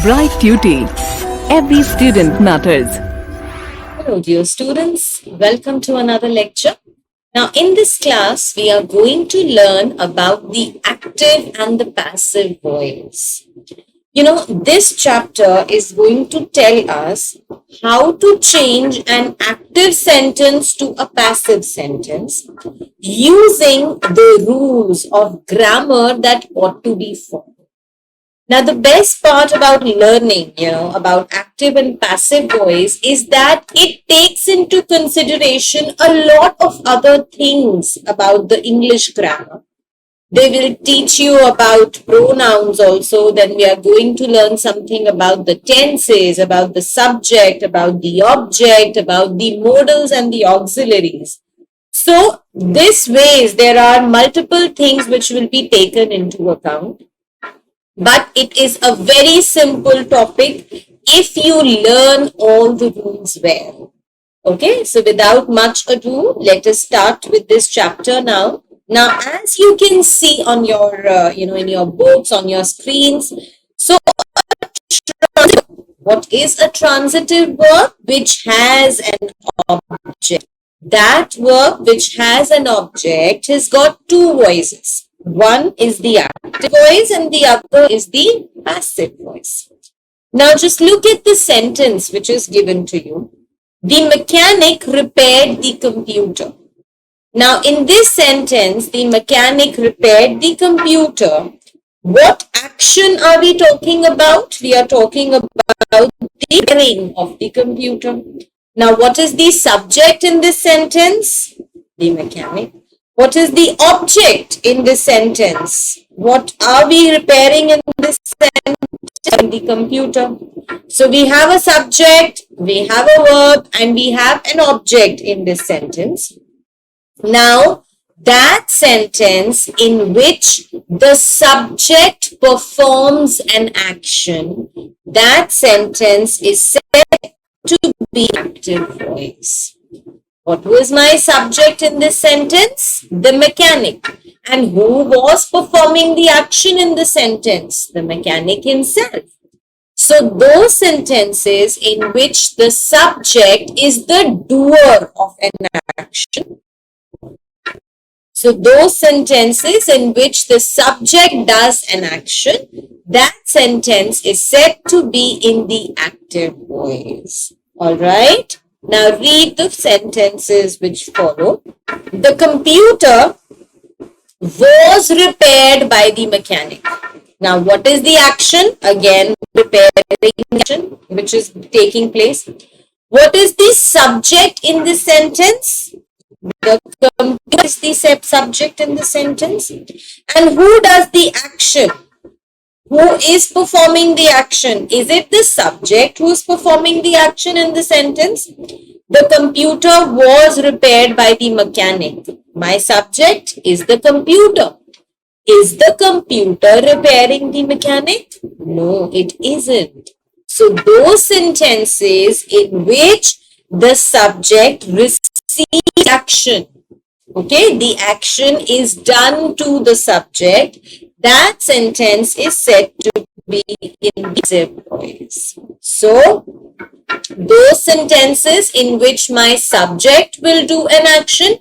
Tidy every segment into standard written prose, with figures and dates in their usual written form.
Bright Tuty. Every student matters. Hello, dear students. Welcome to another lecture. Now, in this class, we are going to learn about the active and the passive voice. This chapter is going to tell us how to change an active sentence to a passive sentence using the rules of grammar that ought to be followed. Now, the best part about learning, about active and passive voice is that it takes into consideration a lot of other things about the English grammar. They will teach you about pronouns also. Then we are going to learn something about the tenses, about the subject, about the object, about the modals and the auxiliaries. So, this ways there are multiple things which will be taken into account. But it is a very simple topic if you learn all the rules well. Okay, so without much ado, let us start with this chapter now. Now, as you can see on your, in your books, on your screens, so what is a transitive verb which has an object? That verb which has an object has got two voices. One is the active voice and the other is the passive voice. Now just look at the sentence which is given to you. The mechanic repaired the computer. Now in this sentence, the mechanic repaired the computer. What action are we talking about? We are talking about the repairing of the computer. Now what is the subject in this sentence? The mechanic. What is the object in this sentence? What are we repairing in this sentence? The computer. So we have a subject, we have a verb, and we have an object in this sentence. Now, that sentence in which the subject performs an action, that sentence is said to be active voice. What was my subject in this sentence? The mechanic. And who was performing the action in the sentence? The mechanic himself. So those sentences in which the subject is the doer of an action. So those sentences in which the subject does an action, that sentence is said to be in the active voice. All right. Now read the sentences which follow. The computer was repaired by the mechanic. Now what is the action? Again, repairing action which is taking place. What is the subject in this sentence? The computer is the subject in the sentence. And who does the action? Who is performing the action? Is it the subject who is performing the action in the sentence? The computer was repaired by the mechanic. My subject is the computer. Is the computer repairing the mechanic? No, it isn't. So those sentences in which the subject receives action, okay, the action is done to the subject, that sentence is said to be in passive voice. So, those sentences in which my subject will do an action,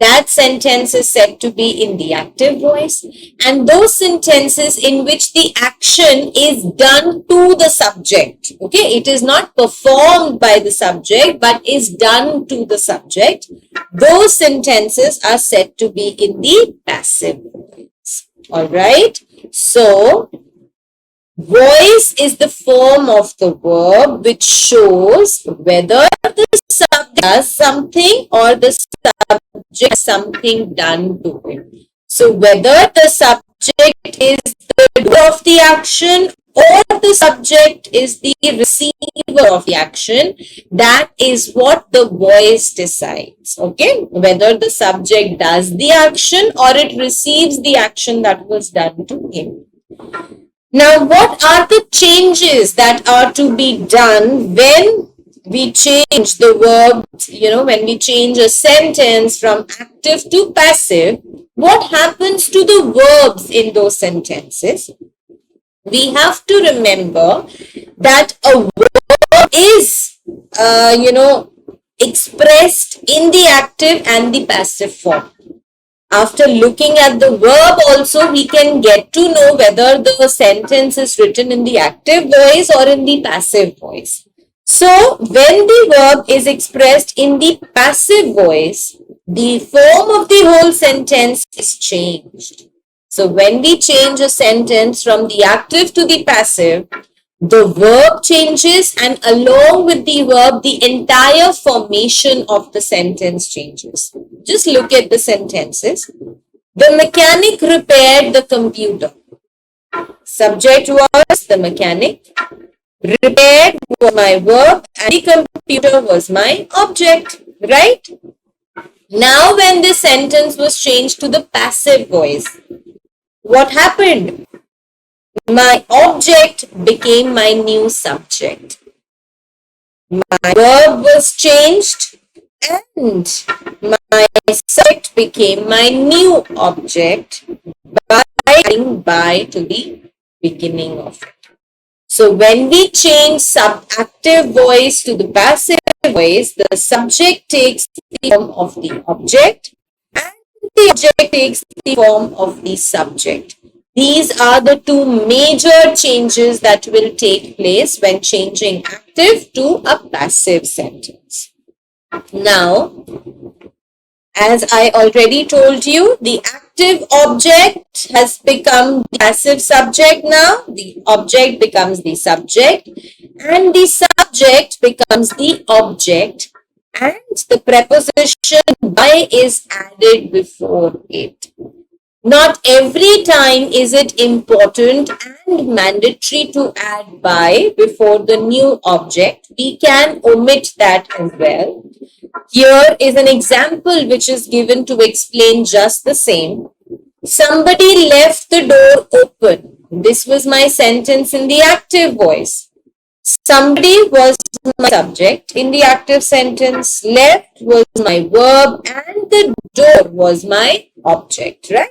that sentence is said to be in the active voice. And those sentences in which the action is done to the subject, okay, it is not performed by the subject but is done to the subject, those sentences are said to be in the passive voice. All right. So, voice is the form of the verb which shows whether the subject does something or the subject has something done to it. So, whether the subject is the doer of the action or the subject is the receiver of the action, that is what the voice decides. Okay, whether the subject does the action or it receives the action that was done to him. Now, what are the changes that are to be done when we change the verb, when we change a sentence from active to passive? What happens to the verbs in those sentences? we have to remember that a verb is, expressed in the active and the passive form. After looking at the verb also, we can get to know whether the sentence is written in the active voice or in the passive voice. So, when the verb is expressed in the passive voice, the form of the whole sentence is changed. So, when we change a sentence from the active to the passive, the verb changes, and along with the verb, the entire formation of the sentence changes. Just look at the sentences. The mechanic repaired the computer. Subject was the mechanic. Repaired was my verb and the computer was my object, right? Now when this sentence was changed to the passive voice, what happened? My object became my new subject. My verb was changed and my subject became my new object by adding by to the beginning of it. So when we change subactive voice to the passive voice, the subject takes the form of the object and the object takes the form of the subject. These are the two major changes that will take place when changing active to a passive sentence. Now, as I already told you, the active object has become the passive subject now. The object becomes the subject and the subject becomes the object, and the preposition by is added before it. Not every time is it important and mandatory to add by before the new object. We can omit that as well. Here is an example which is given to explain just the same. Somebody left the door open. This was my sentence in the active voice. Somebody was my subject in the active sentence. Left was my verb and the door was my object, right?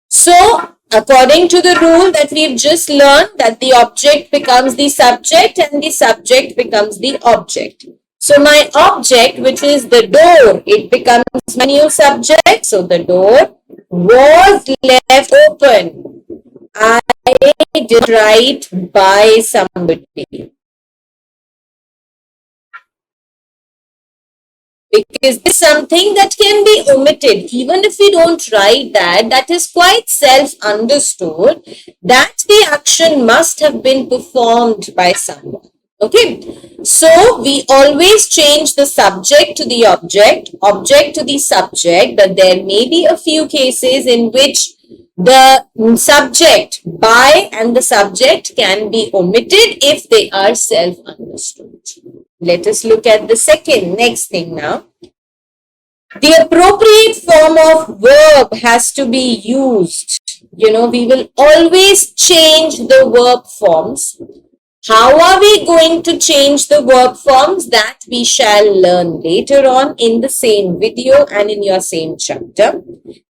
So, according to the rule that we've just learned, that the object becomes the subject and the subject becomes the object. So, my object, which is the door, it becomes my new subject. So, the door was left open. I did write by somebody. Because this is something that can be omitted. Even if we don't write that, that is quite self-understood that the action must have been performed by someone. Okay, so we always change the subject to the object to the subject, but there may be a few cases in which the subject by and the subject can be omitted if they are self-understood. Let us look at the next thing now. The appropriate form of verb has to be used. We will always change the verb forms. How are we going to change the verb forms? That we shall learn later on in the same video and in your same chapter.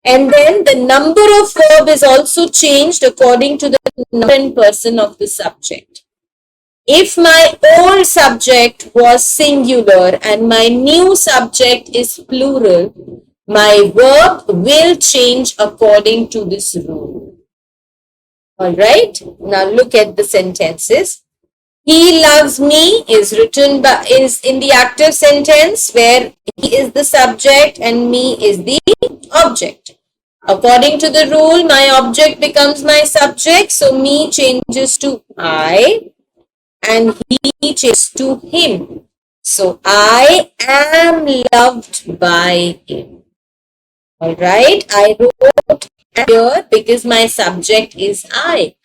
And then the number of verb is also changed according to the number and person of the subject. If my old subject was singular and my new subject is plural, my verb will change according to this rule. Alright, now look at the sentences. He loves me is written by, is in the active sentence where he is the subject and me is the object. According to the rule, my object becomes my subject, so me changes to I and he changes to him. So I am loved by him. Alright, I wrote here because my subject is I,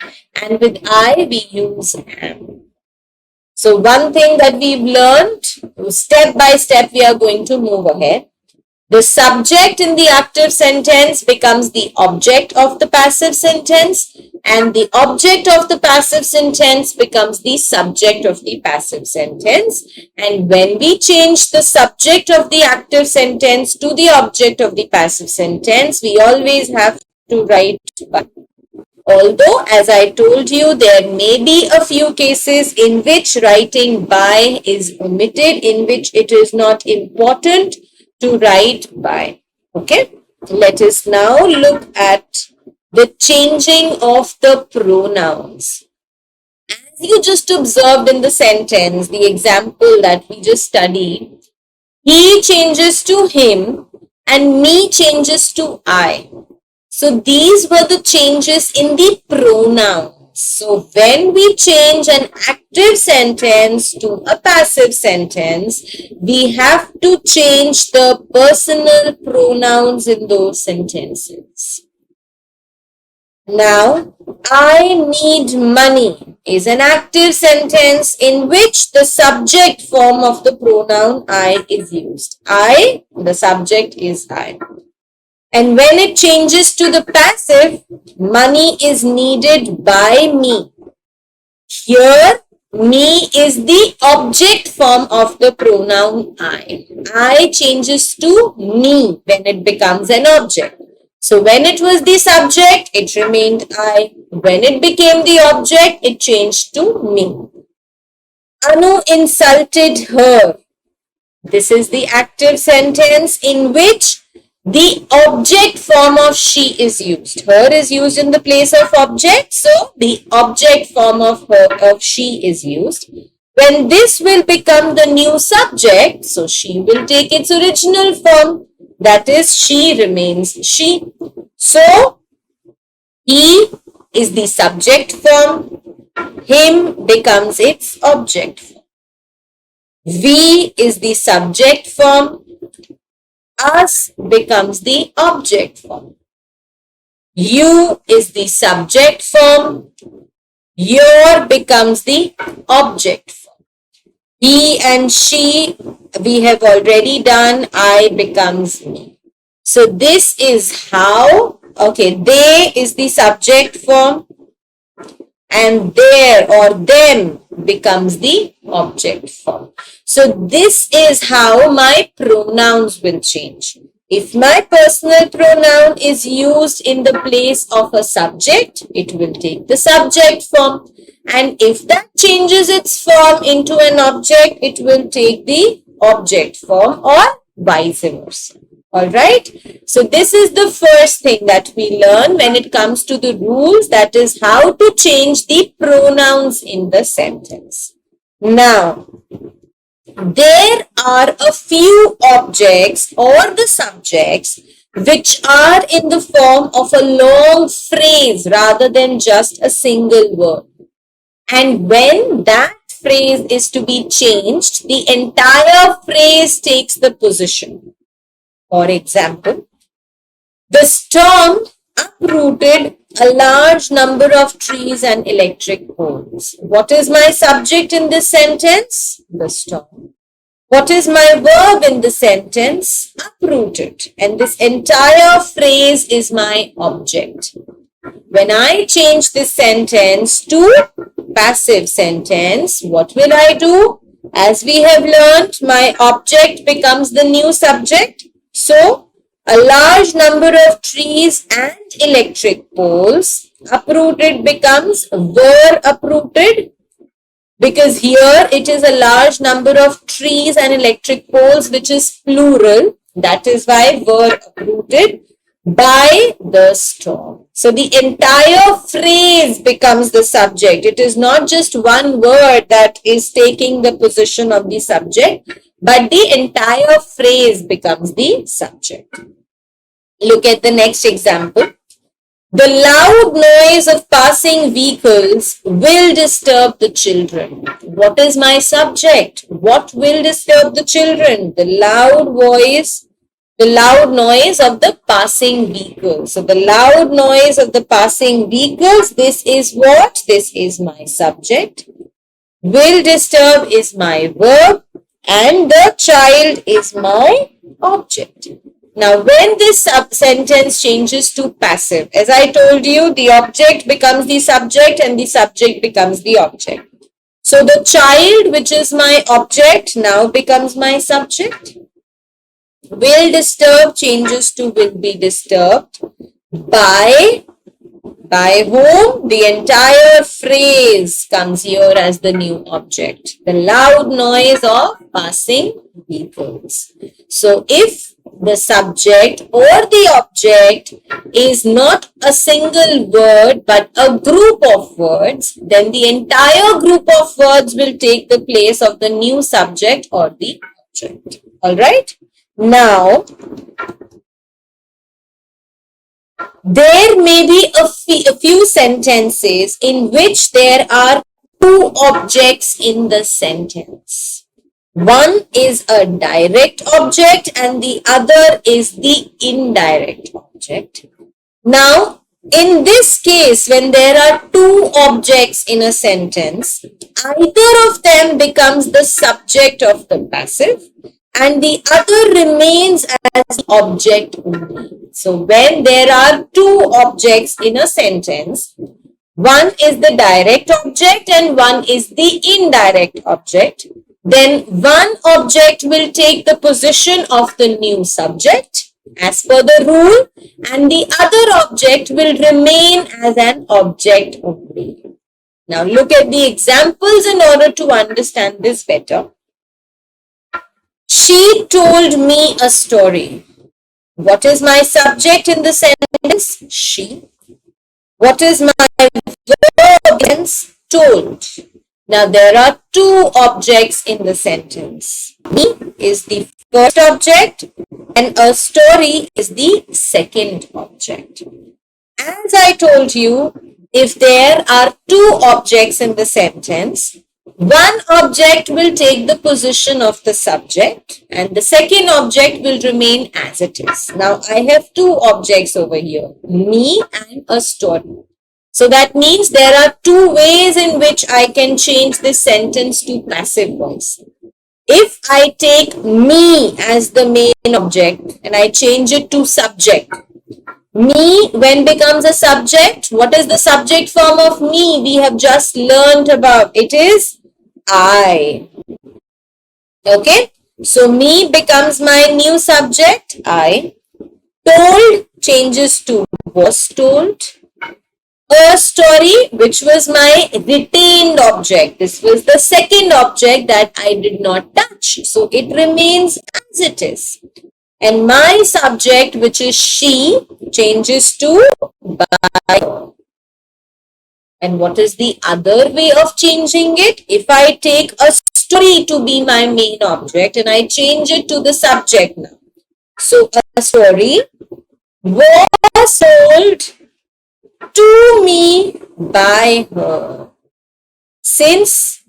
and with I we use am. So one thing that we've learned, step by step we are going to move ahead. The subject in the active sentence becomes the object of the passive sentence, and the object of the passive sentence becomes the subject of the passive sentence. And when we change the subject of the active sentence to the object of the passive sentence, we always have to write by. Although, as I told you, there may be a few cases in which writing by is omitted, in which it is not important to write by. Okay, let us now look at the changing of the pronouns. As you just observed in the sentence, the example that we just studied, he changes to him and me changes to I. So these were the changes in the pronouns. So when we change an active sentence to a passive sentence, we have to change the personal pronouns in those sentences. Now, I need money is an active sentence in which the subject form of the pronoun I is used. I, the subject is I. And when it changes to the passive, money is needed by me. Here, me is the object form of the pronoun I. I changes to me when it becomes an object. So when it was the subject, it remained I. When it became the object, it changed to me. Anu insulted her. This is the active sentence in which the object form of she is used. Her is used in the place of object, so the object form of she is used. When this will become the new subject, so she will take its original form. That is, she remains she. So, he is the subject form. Him becomes its object form. We is the subject form. Us becomes the object form. You is the subject form. Your becomes the object form. He and she, we have already done. I becomes me. So this is how, okay, they is the subject form and their or them becomes the object form. So this is how my pronouns will change. If my personal pronoun is used in the place of a subject, it will take the subject form. And if that changes its form into an object, it will take the object form or vice versa. Alright, so this is the first thing that we learn when it comes to the rules, that is how to change the pronouns in the sentence. Now, there are a few objects or the subjects which are in the form of a long phrase rather than just a single word. And when that phrase is to be changed, the entire phrase takes the position. For example, the storm uprooted a large number of trees and electric poles. What is my subject in this sentence? The storm. What is my verb in the sentence? Uprooted. And this entire phrase is my object. When I change this sentence to passive sentence, what will I do? As we have learned, my object becomes the new subject. So, a large number of trees and electric poles, uprooted becomes were uprooted, because here it is a large number of trees and electric poles which is plural. That is why were uprooted by the storm. So the entire phrase becomes the subject. It is not just one word that is taking the position of the subject, but the entire phrase becomes the subject. Look at the next example. The loud noise of passing vehicles will disturb the children. What is my subject? What will disturb the children? The loud voice, the loud noise of the passing vehicles. So the loud noise of the passing vehicles, this is what? This is my subject. Will disturb is my verb and the child is my object. Now, when this sentence changes to passive, as I told you, the object becomes the subject and the subject becomes the object. So, the child, which is my object, now becomes my subject. Will disturb changes to will be disturbed by By whom? The entire phrase comes here as the new object. The loud noise of passing vehicles. So if the subject or the object is not a single word but a group of words, then the entire group of words will take the place of the new subject or the object. Alright? Now, there may be a few sentences in which there are two objects in the sentence. One is a direct object and the other is the indirect object. Now, in this case, when there are two objects in a sentence, either of them becomes the subject of the passive and the other remains as the object only. So, when there are two objects in a sentence, one is the direct object and one is the indirect object, then one object will take the position of the new subject as per the rule and the other object will remain as an object only. Now look at the examples in order to understand this better. She told me a story. What is my subject in the sentence? She. What is my verb against told? Now there are two objects in the sentence. Me is the first object and a story is the second object. As I told you, if there are two objects in the sentence, one object will take the position of the subject and the second object will remain as it is. Now I have two objects over here, me and a story. So that means there are two ways in which I can change this sentence to passive voice. If I take me as the main object and I change it to subject, me when becomes a subject, what is the subject form of me? We have just learned about. It is I. Okay. So me becomes my new subject, I. Told changes to was told. A story, which was my retained object. This was the second object that I did not touch. So it remains as it is. And my subject, which is she, changes to by. And what is the other way of changing it? If I take a story to be my main object and I change it to the subject now. So a story was told to me by her. Since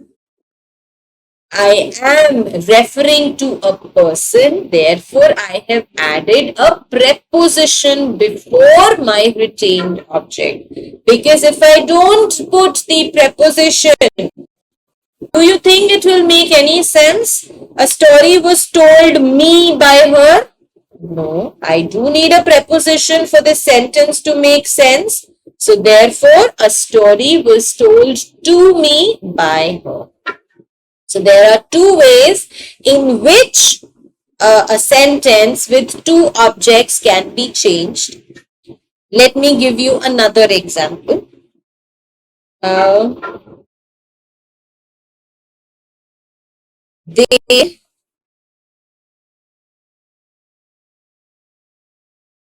I am referring to a person, therefore I have added a preposition before my retained object. Because if I don't put the preposition, do you think it will make any sense? A story was told me by her? No, I do need a preposition for the sentence to make sense. So therefore, a story was told to me by her. So there are two ways in which a sentence with two objects can be changed. Let me give you another example. They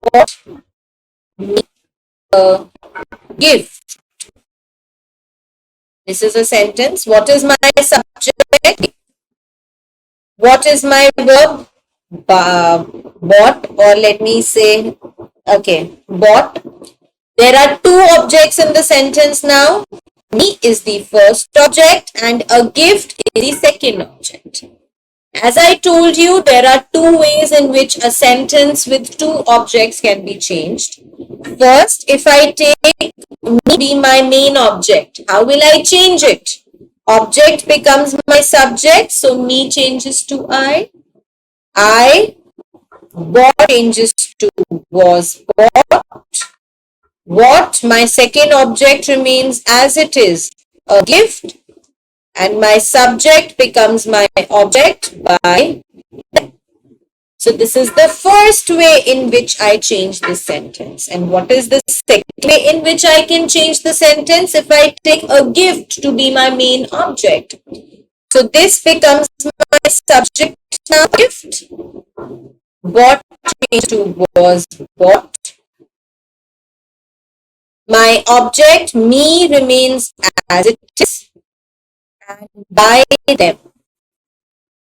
bought me a gift. This is a sentence. What is my subject? What is my verb? Bought, or let me say, okay, bought. There are two objects in the sentence now. Me is the first object and a gift is the second object. As I told you, there are two ways in which a sentence with two objects can be changed. First, if I take me be my main object, how will I change it? Object becomes my subject, so me changes to I. I, bought changes to was bought. What? My second object remains as it is, a gift. And my subject becomes my object by them. So this is the first way in which I change this sentence. And what is the second way in which I can change the sentence if I take a gift to be my main object. So this becomes my subject now, gift. Bought changed to was bought. My object, me, remains as it is, and by them.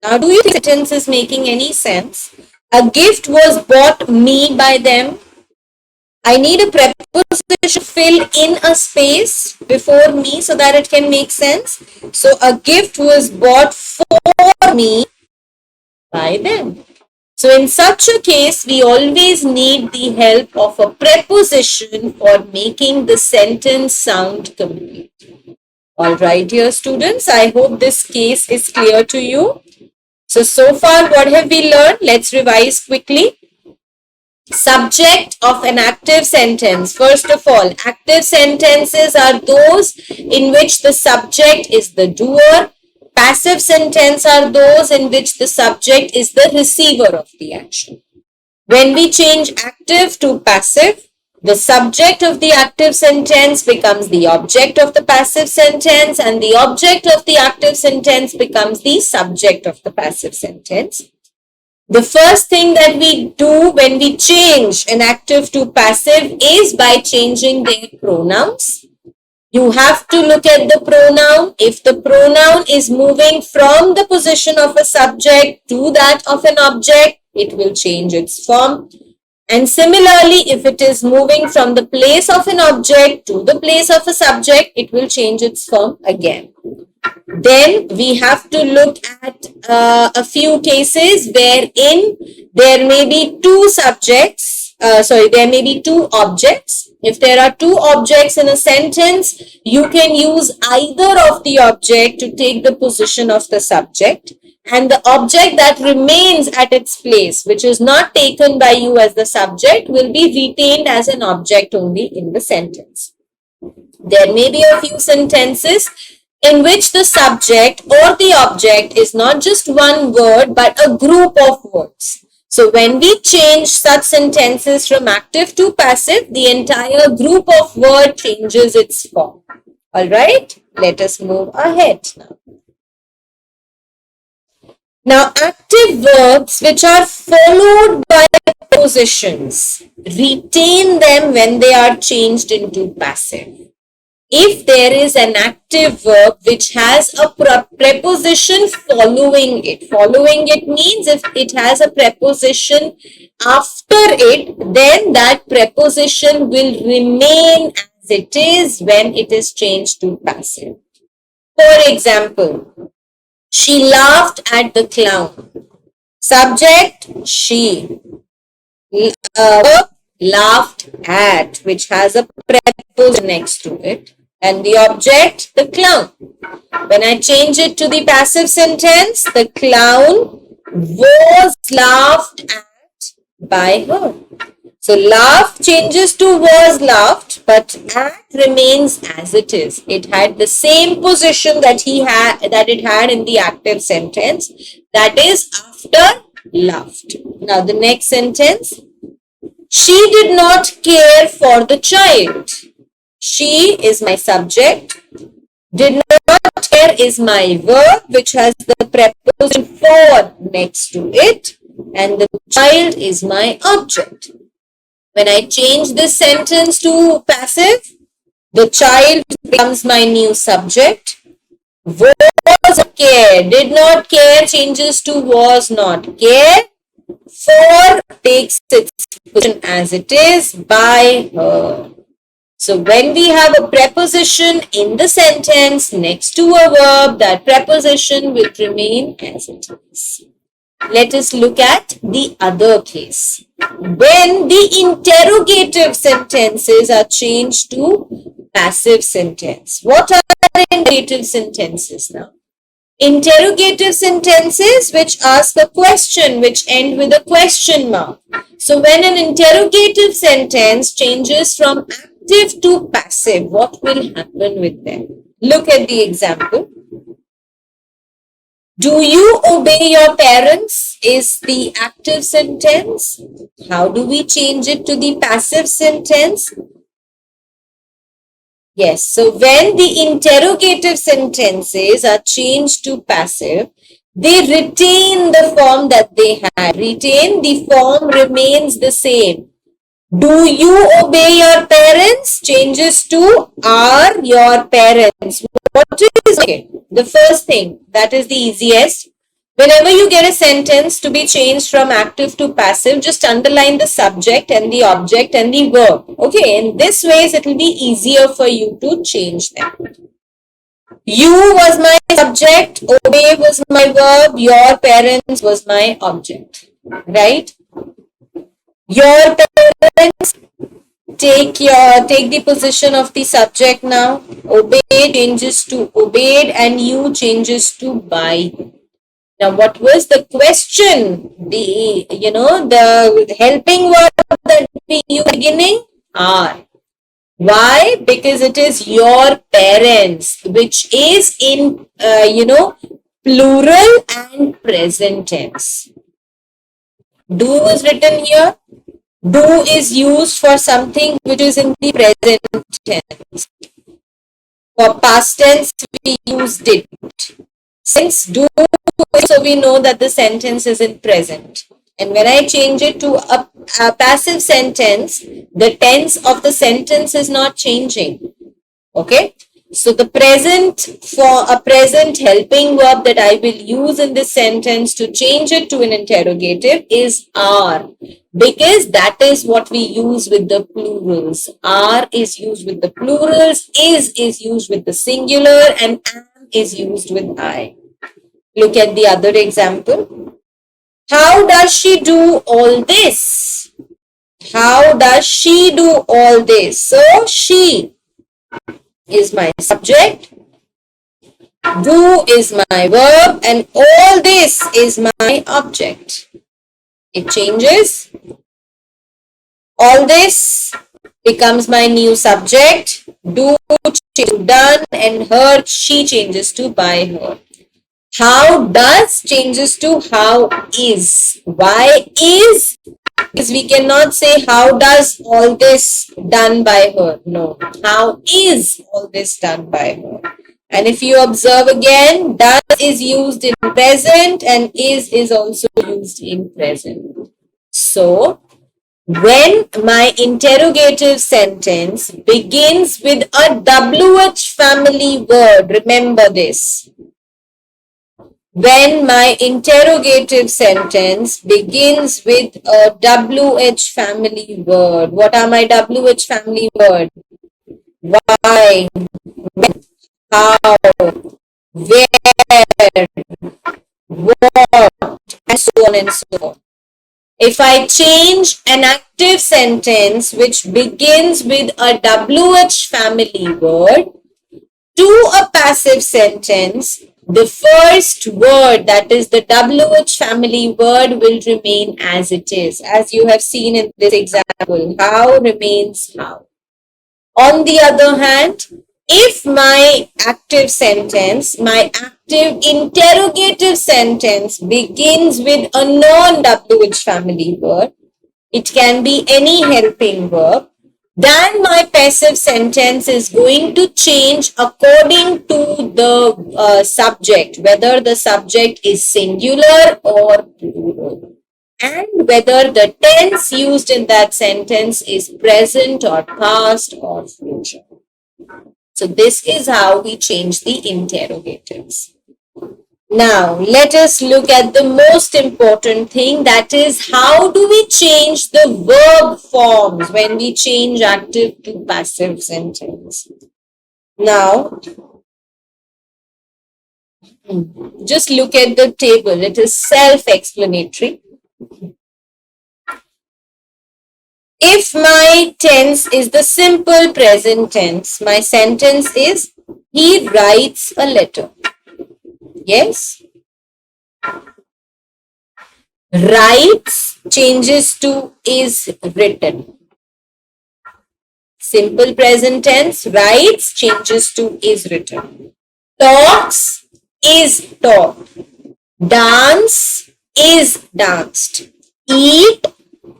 Now, do you think the sentence is making any sense? A gift was bought me by them. I need a preposition to fill in a space before me so that it can make sense. So, a gift was bought for me by them. So, in such a case, we always need the help of a preposition for making the sentence sound complete. Alright, dear students, I hope this case is clear to you. So far, what have we learned? Let's revise quickly. Subject of an active sentence. First of all, active sentences are those in which the subject is the doer. Passive sentences are those in which the subject is the receiver of the action. When we change active to passive, the subject of the active sentence becomes the object of the passive sentence, and the object of the active sentence becomes the subject of the passive sentence. The first thing that we do when we change an active to passive is by changing their pronouns. You have to look at the pronoun. If the pronoun is moving from the position of a subject to that of an object, it will change its form. And similarly, if it is moving from the place of an object to the place of a subject, it will change its form again. Then we have to look at a few cases wherein there may be two subjects, there may be two objects. If there are two objects in a sentence, you can use either of the object to take the position of the subject, and the object that remains at its place, which is not taken by you as the subject, will be retained as an object only in the sentence. There may be a few sentences in which the subject or the object is not just one word but a group of words. So when we change such sentences from active to passive, the entire group of words changes its form. Alright, let us move ahead now. Now, active verbs which are followed by prepositions, retain them when they are changed into passive. If there is an active verb which has a preposition following it means if it has a preposition after it, then that preposition will remain as it is when it is changed to passive. For example, she laughed at the clown. Subject, she. Laughed at, which has a preposition next to it. And the object, the clown. When I change it to the passive sentence, the clown was laughed at by her. So laugh changes to was laughed, but at remains as it is. It had the same position that it had in the active sentence, that is after laughed. Now the next sentence, she did not care for the child. She is my subject. Did not care is my verb which has the preposition for next to it, and the child is my object. When I change this sentence to passive, the child becomes my new subject. Was care, did not care changes to was not care. For takes its position as it is by her. So when we have a preposition in the sentence next to a verb, that preposition will remain as it is. Let us look at the other case. When the interrogative sentences are changed to passive sentence. What are interrogative sentences now? Interrogative sentences which ask a question, which end with a question mark. So when an interrogative sentence changes from active to passive, what will happen with them? Look at the example. Do you obey your parents is the active sentence. How do we change it to the passive sentence? Yes, so when the interrogative sentences are changed to passive, they retain the form that they had. Retain, the form remains the same. Do you obey your parents? Changes to are your parents. What is okay? The first thing, that is the easiest. Whenever you get a sentence to be changed from active to passive, just underline the subject and the object and the verb. Okay, in this ways it will be easier for you to change them. You was my subject, obey was my verb, your parents was my object. Right? Your parents, take the position of the subject now. Obey changes to obeyed and you changes to by. Now, what was the question? The helping verb that we use beginning? Are. Why? Because it is your parents, which is in, plural and present tense. Do is written here. Do is used for something which is in the present tense. For past tense, we use did. Since do, so we know that the sentence is in present. And when I change it to a passive sentence, the tense of the sentence is not changing. Okay? So the present, for a present helping verb that I will use in this sentence to change it to an interrogative is are. Because that is what we use with the plurals. Are is used with the plurals, is used with the singular, and am is used with I. Look at the other example. How does she do all this? How does she do all this? So she is my subject, do is my verb, and all this is my object. It changes. All this becomes my new subject, do changes to done, and her, she changes to by her. How does changes to how is. Why is? Because we cannot say how does all this done by her. No. How is all this done by her? And if you observe again, does is used in present and is also used in present. So, when my interrogative sentence begins with a WH family word, remember this. When my interrogative sentence begins with a WH family word, what are my WH family words? Why, when, how, where, what, and so on and so on. If I change an active sentence which begins with a WH family word to a passive sentence, the first word, that is the WH family word, will remain as it is. As you have seen in this example, how remains how. On the other hand, if my active sentence, my active interrogative sentence begins with a non-WH family word, it can be any helping verb, then my passive sentence is going to change according to the subject, whether the subject is singular or plural, and whether the tense used in that sentence is present or past or future. So this is how we change the interrogatives. Now, let us look at the most important thing, that is, how do we change the verb forms when we change active to passive sentence? Now, just look at the table. It is self-explanatory. If my tense is the simple present tense, my sentence is, he writes a letter. Yes? Writes changes to is written. Simple present tense, writes changes to is written. Talks is talked. Dance is danced. Eat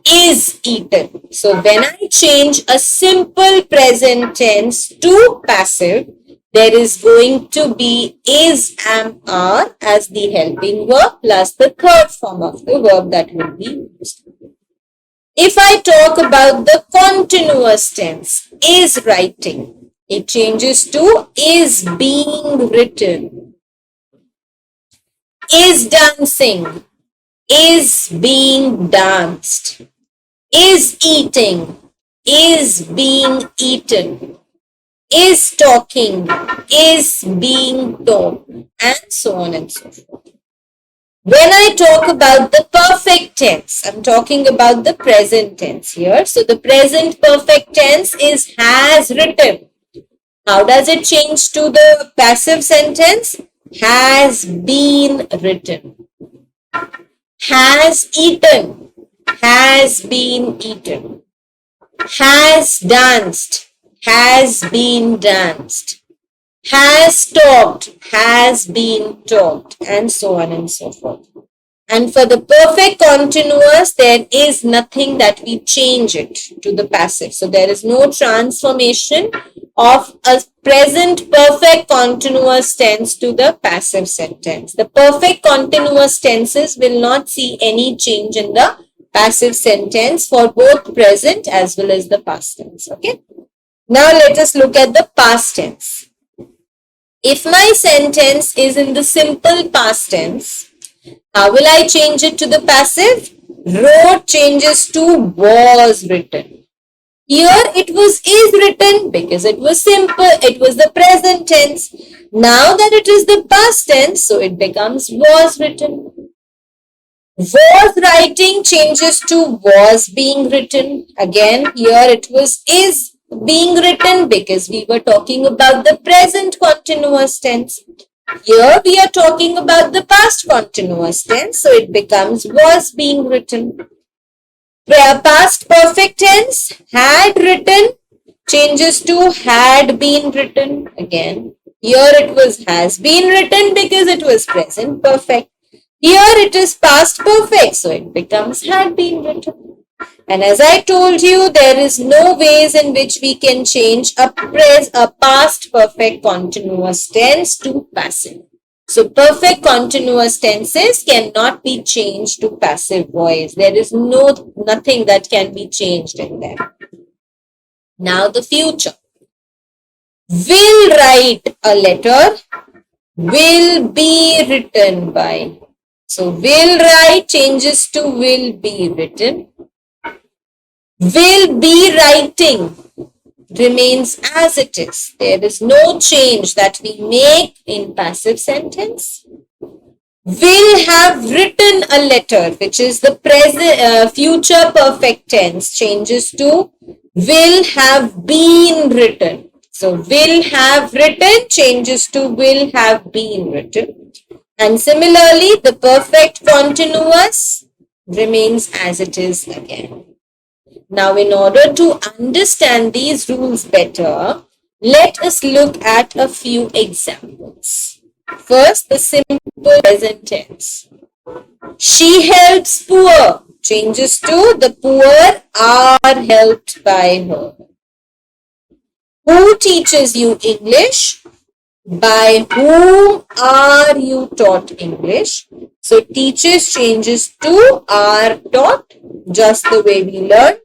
is eaten. So when I change a simple present tense to passive, there is going to be is, am, are as the helping verb plus the third form of the verb that will be used. If I talk about the continuous tense, is writing, it changes to is being written, is dancing, is being danced, is eating, is being eaten, is talking, is being taught, and so on and so forth. When I talk about the perfect tense, I'm talking about the present tense here. So the present perfect tense is has written. How does it change to the passive sentence? Has been written. Has eaten. Has been eaten. Has danced. Has been danced. Has talked, has been talked, and so on and so forth. And for the perfect continuous, there is nothing that we change it to the passive. So there is no transformation of a present perfect continuous tense to the passive sentence. The perfect continuous tenses will not see any change in the passive sentence for both present as well as the past tense. Okay. Now let us look at the past tense. If my sentence is in the simple past tense, how will I change it to the passive? Wrote changes to was written. Here it was is written because it was simple, it was the present tense. Now that it is the past tense, so it becomes was written. Was writing changes to was being written. Again, here it was is being written because we were talking about the present continuous tense. Here we are talking about the past continuous tense, so it becomes was being written. Past perfect tense, had written, changes to had been written. Again, here it was has been written because it was present perfect. Here it is past perfect, so it becomes had been written. And as I told you, there is no ways in which we can change a past perfect continuous tense to passive. So perfect continuous tenses cannot be changed to passive voice. There is nothing that can be changed in them. Now the future. Will write a letter, will be written by. So will write changes to will be written. Will be writing remains as it is. There is no change that we make in passive sentence. Will have written a letter, which is the present future perfect tense, changes to will have been written. So will have written changes to will have been written. And similarly, the perfect continuous remains as it is again. Now, in order to understand these rules better, let us look at a few examples. First, the simple present tense. She helps poor changes to the poor are helped by her. Who teaches you English? By whom are you taught English? So teaches changes to are taught, just the way we learned.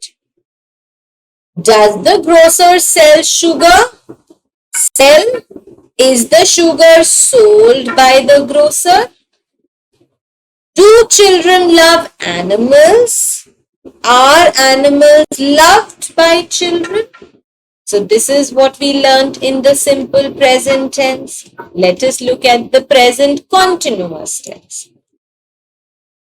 Does the grocer sell sugar? Sell. Is the sugar sold by the grocer? Do children love animals? Are animals loved by children? So this is what we learnt in the simple present tense. Let us look at the present continuous tense.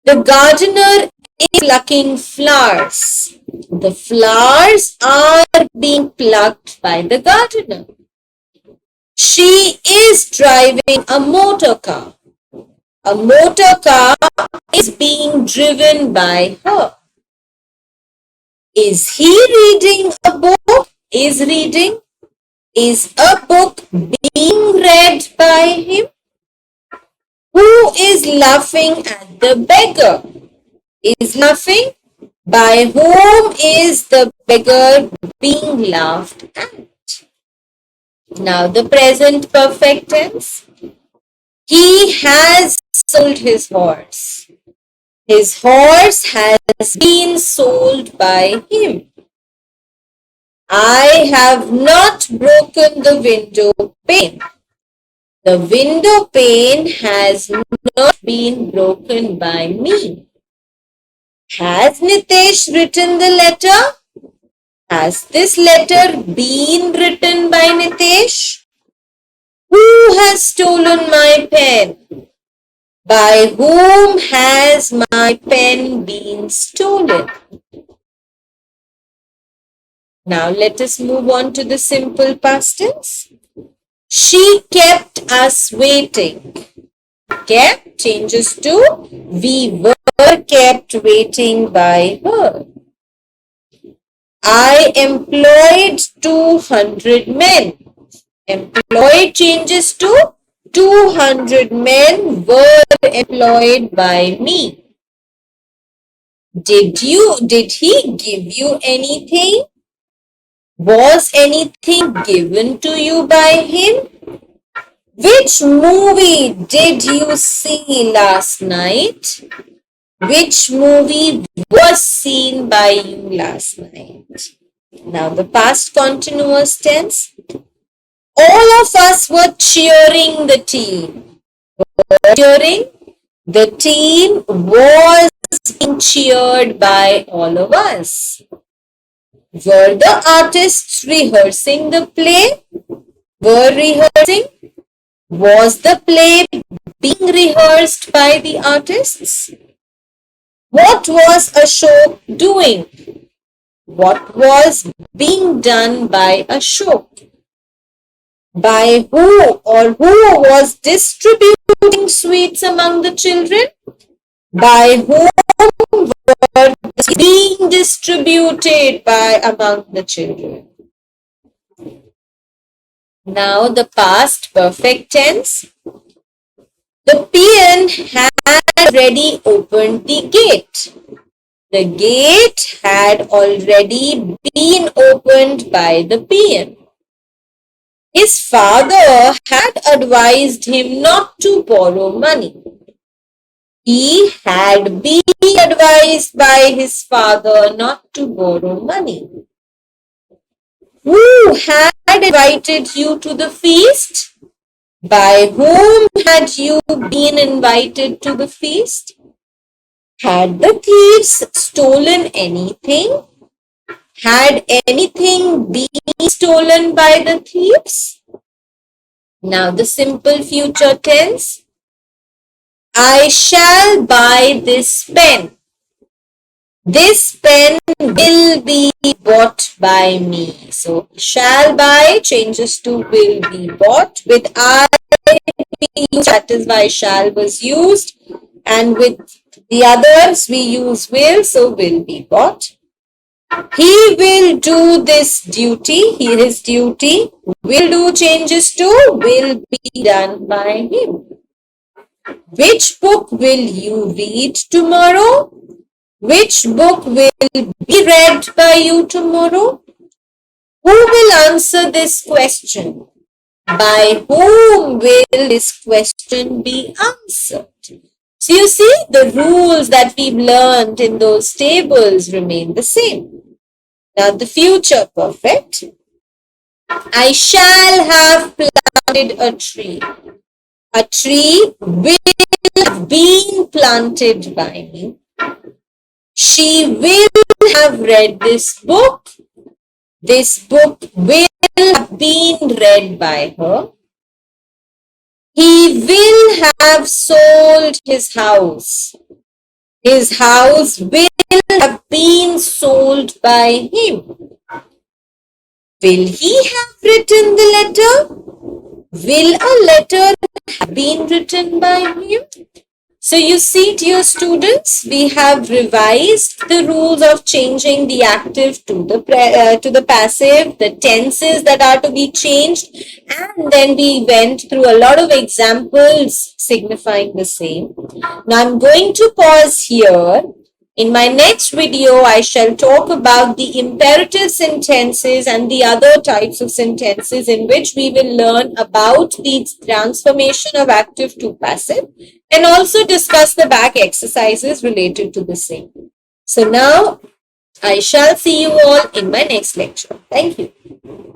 The gardener is plucking flowers. The flowers are being plucked by the gardener. She is driving a motor car. A motor car is being driven by her. Is he reading a book? Is reading? Is a book being read by him? Who is laughing at the beggar? Is laughing? By whom is the beggar being laughed at? Now the present perfect tense. He has sold his horse. His horse has been sold by him. I have not broken the window pane. The window pane has not been broken by me. Has Nitesh written the letter? Has this letter been written by Nitesh? Who has stolen my pen? By whom has my pen been stolen? Now let us move on to the simple past tense. She kept us waiting. Kept changes to we were kept waiting by her. I employed 200 men. Employed changes to 200 men were employed by me. Did he give you anything? Was anything given to you by him? Which movie did you see last night? Which movie was seen by you last night? Now the past continuous tense. All of us were cheering the team. Cheering. The team was being cheered by all of us. Were the artists rehearsing the play? Were rehearsing? Was the play being rehearsed by the artists? What was Ashok doing? What was being done by Ashok? By who or who was distributing sweets among the children? By whom were being distributed by among the children? Now the past perfect tense. The peon had already opened the gate. The gate had already been opened by the peon. His father had advised him not to borrow money. He had been advised by his father not to borrow money. Who had invited you to the feast? By whom had you been invited to the feast? Had the thieves stolen anything? Had anything been stolen by the thieves? Now the simple future tense. I shall buy this pen. This pen will be bought by me. So shall buy changes to will be bought. With I, that is why shall was used. And with the others we use will, so will be bought. He will do this duty, his duty, will do changes to will be done by him. Which book will you read tomorrow? Which book will be read by you tomorrow? Who will answer this question? By whom will this question be answered? So you see, the rules that we've learned in those tables remain the same. Now the future perfect. I shall have planted a tree. A tree will have been planted by me. She will have read this book. This book will have been read by her. He will have sold his house. His house will have been sold by him. Will he have written the letter? Will a letter have been written by him? So you see, dear students, we have revised the rules of changing the active to the passive, the tenses that are to be changed, and then we went through a lot of examples signifying the same. Now I'm going to pause here In my next video, I shall talk about the imperative sentences and the other types of sentences in which we will learn about the transformation of active to passive and also discuss the back exercises related to the same. So now I shall see you all in my next lecture. Thank you.